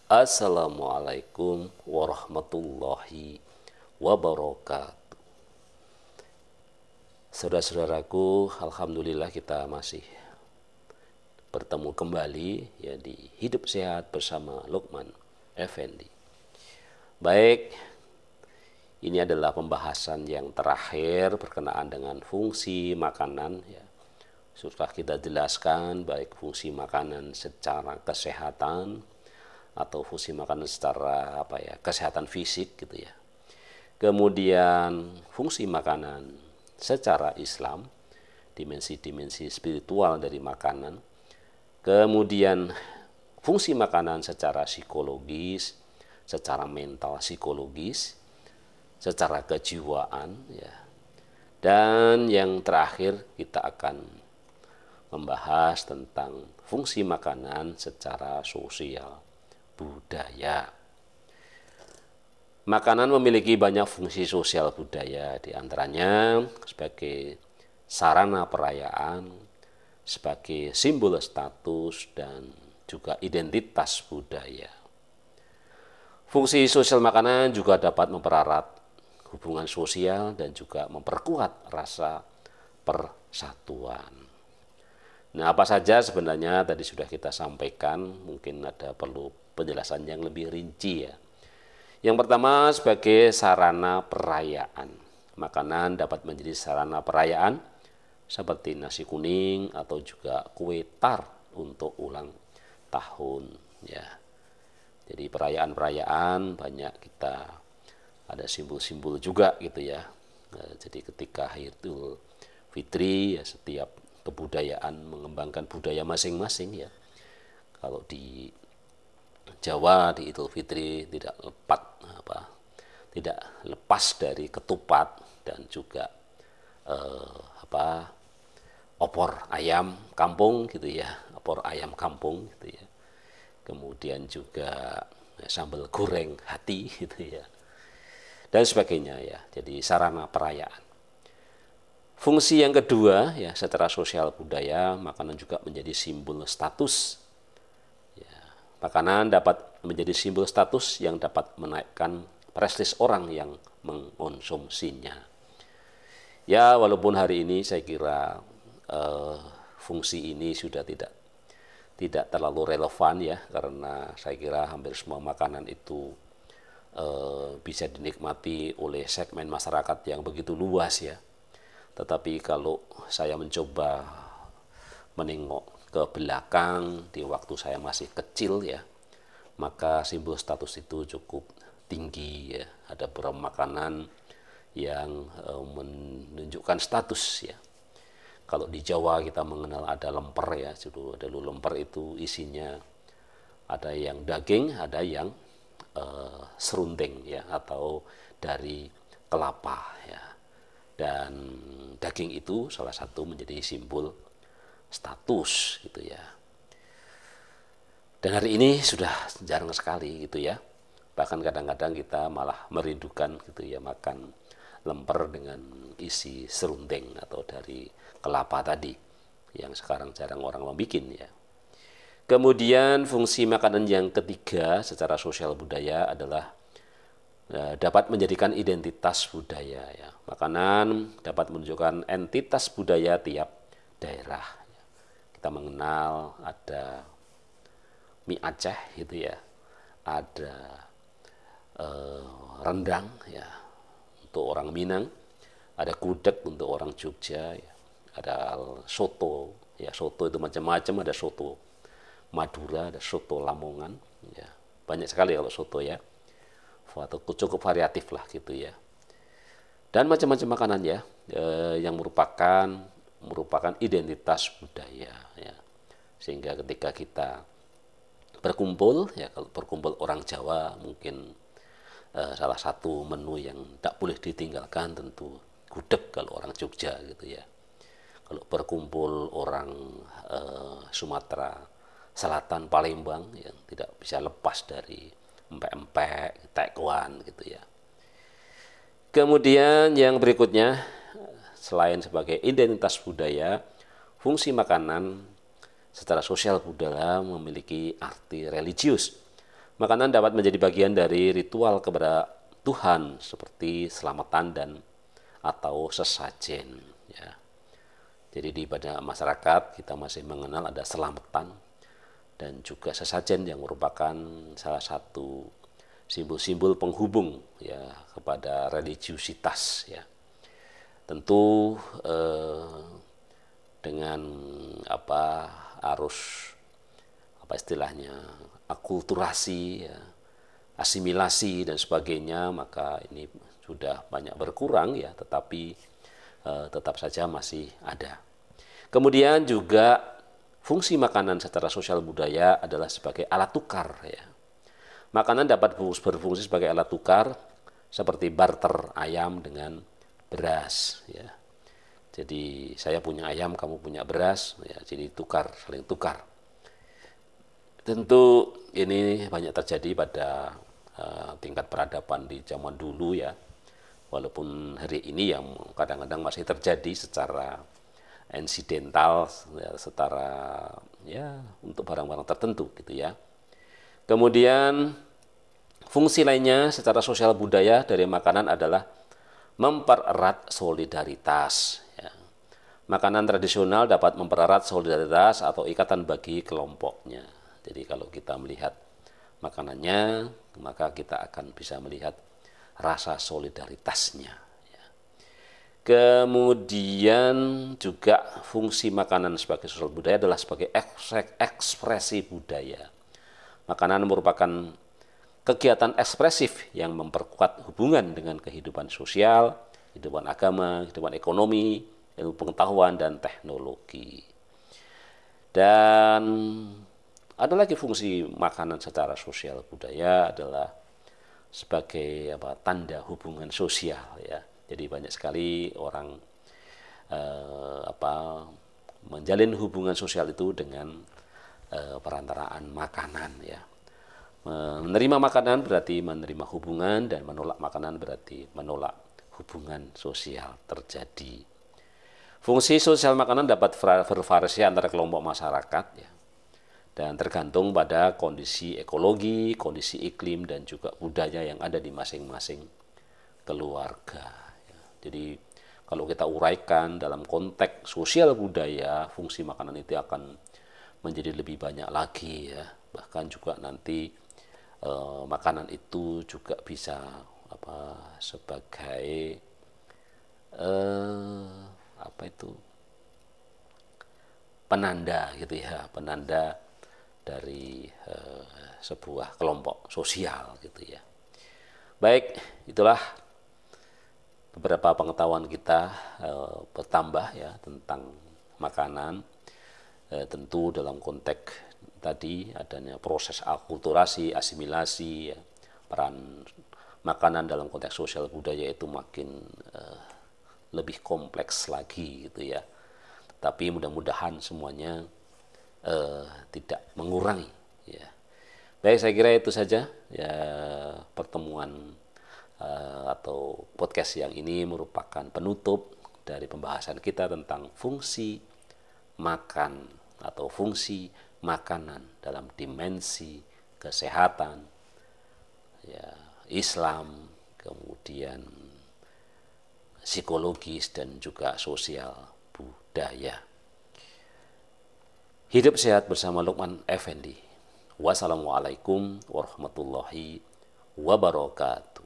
Assalamualaikum warahmatullahi wabarakatuh. Saudara-saudaraku, alhamdulillah kita masih bertemu kembali ya di Hidup Sehat bersama Lukman Effendi. Baik, ini adalah pembahasan yang terakhir berkenaan dengan fungsi makanan ya. Sudah kita jelaskan baik fungsi makanan secara kesehatan atau fungsi makanan secara kesehatan fisik gitu ya. Kemudian fungsi makanan secara Islam, dimensi-dimensi spiritual dari makanan. Kemudian fungsi makanan secara psikologis, secara mental psikologis, secara kejiwaan ya. Dan yang terakhir kita akan membahas tentang fungsi makanan secara sosial budaya. Makanan memiliki banyak fungsi sosial budaya, di antaranya sebagai sarana perayaan, sebagai simbol status, dan juga identitas budaya. Fungsi sosial makanan juga dapat mempererat hubungan sosial dan juga memperkuat rasa persatuan. Nah, apa saja sebenarnya tadi sudah kita sampaikan, mungkin ada perlu penjelasan yang lebih rinci ya. Yang pertama, sebagai sarana perayaan. Makanan dapat menjadi sarana perayaan seperti nasi kuning atau juga kue tar untuk ulang tahun ya. Jadi perayaan-perayaan banyak kita ada simbol-simbol juga gitu ya. Nah, jadi ketika Idul Fitri ya, setiap kebudayaan mengembangkan budaya masing-masing ya. Kalau di Jawa di Idul Fitri tidak lepas dari ketupat dan juga opor ayam kampung gitu ya, opor ayam kampung gitu ya. Kemudian juga sambal goreng hati gitu ya. Dan sebagainya ya. Jadi sarana perayaan. Fungsi yang kedua ya, secara sosial budaya, makanan juga menjadi simbol status. Ya, makanan dapat menjadi simbol status yang dapat menaikkan prestis orang yang mengkonsumsinya. Ya, walaupun hari ini saya kira fungsi ini sudah tidak terlalu relevan ya, karena saya kira hampir semua makanan itu bisa dinikmati oleh segmen masyarakat yang begitu luas ya. Tetapi kalau saya mencoba menengok ke belakang di waktu saya masih kecil ya, maka simbol status itu cukup tinggi ya. Ada beberapa makanan yang menunjukkan status ya. Kalau di Jawa kita mengenal ada lemper ya, dulu lemper itu isinya ada yang daging, ada yang serundeng ya, atau dari kelapa ya. Dan daging itu salah satu menjadi simbol status gitu ya. Dan hari ini sudah jarang sekali gitu ya. Bahkan kadang-kadang kita malah merindukan gitu ya makan lemper dengan isi serundeng atau dari kelapa tadi yang sekarang jarang orang membuat ya. Kemudian fungsi makanan yang ketiga secara sosial budaya adalah dapat menjadikan identitas budaya ya. Makanan dapat menunjukkan entitas budaya tiap daerah. Kita mengenal ada mie Aceh gitu ya, ada rendang ya untuk orang Minang, ada gudeg untuk orang Jogja ya, ada soto ya, soto itu macam-macam, ada soto Madura, ada soto Lamongan ya, banyak sekali kalau soto ya, atau cukup variatif lah gitu ya. Dan macam-macam makanan ya, yang merupakan identitas budaya ya. Sehingga ketika kita berkumpul ya, kalau berkumpul orang Jawa mungkin salah satu menu yang tak boleh ditinggalkan tentu gudeg kalau orang Jogja gitu ya. Kalau berkumpul orang Sumatera Selatan, Palembang yang tidak bisa lepas dari empek-empek, taekwondo gitu ya. Kemudian yang berikutnya, selain sebagai identitas budaya, fungsi makanan secara sosial budaya memiliki arti religius. Makanan dapat menjadi bagian dari ritual kepada Tuhan seperti selamatan dan atau sesajen. Ya. Jadi di pada masyarakat kita masih mengenal ada selamatan dan juga sesajen yang merupakan salah satu simbol-simbol penghubung ya kepada religiusitas ya. Tentu dengan arus istilahnya akulturasi ya, asimilasi dan sebagainya, maka ini sudah banyak berkurang ya, tetapi tetap saja masih ada. Kemudian juga fungsi makanan secara sosial budaya adalah sebagai alat tukar ya. Makanan dapat berfungsi sebagai alat tukar seperti barter ayam dengan beras ya. Jadi saya punya ayam, kamu punya beras ya, jadi tukar, saling tukar. Tentu ini banyak terjadi pada tingkat peradaban di zaman dulu ya. Walaupun hari ini yang kadang-kadang masih terjadi secara insidental ya, secara ya untuk barang-barang tertentu gitu ya. Kemudian fungsi lainnya secara sosial budaya dari makanan adalah mempererat solidaritas ya. Makanan tradisional dapat mempererat solidaritas atau ikatan bagi kelompoknya. Jadi kalau kita melihat makanannya, maka kita akan bisa melihat rasa solidaritasnya. Kemudian juga fungsi makanan sebagai sosial budaya adalah sebagai ekspresi budaya. Makanan merupakan kegiatan ekspresif yang memperkuat hubungan dengan kehidupan sosial, kehidupan agama, kehidupan ekonomi, ilmu pengetahuan, dan teknologi. Dan ada lagi fungsi makanan secara sosial budaya adalah sebagai tanda hubungan sosial ya. Jadi banyak sekali orang menjalin hubungan sosial itu dengan perantaraan makanan ya. Menerima makanan berarti menerima hubungan, dan menolak makanan berarti menolak hubungan sosial terjadi. Fungsi sosial makanan dapat bervariasi antara kelompok masyarakat ya, dan tergantung pada kondisi ekologi, kondisi iklim, dan juga budaya yang ada di masing-masing keluarga. Jadi kalau kita uraikan dalam konteks sosial budaya, fungsi makanan itu akan menjadi lebih banyak lagi ya. Bahkan juga nanti makanan itu juga bisa sebagai penanda gitu ya, penanda dari sebuah kelompok sosial gitu ya. Baik, itulah beberapa pengetahuan kita bertambah ya tentang makanan. Tentu dalam konteks tadi adanya proses akulturasi, asimilasi ya, peran makanan dalam konteks sosial budaya itu makin lebih kompleks lagi gitu ya. Tapi mudah-mudahan semuanya tidak mengurangi ya. Baik, saya kira itu saja ya pertemuan atau podcast yang ini merupakan penutup dari pembahasan kita tentang fungsi makan atau fungsi makanan dalam dimensi kesehatan ya, Islam, kemudian psikologis dan juga sosial budaya. Hidup sehat bersama Lukman Effendi. Wassalamualaikum warahmatullahi wabarakatuh.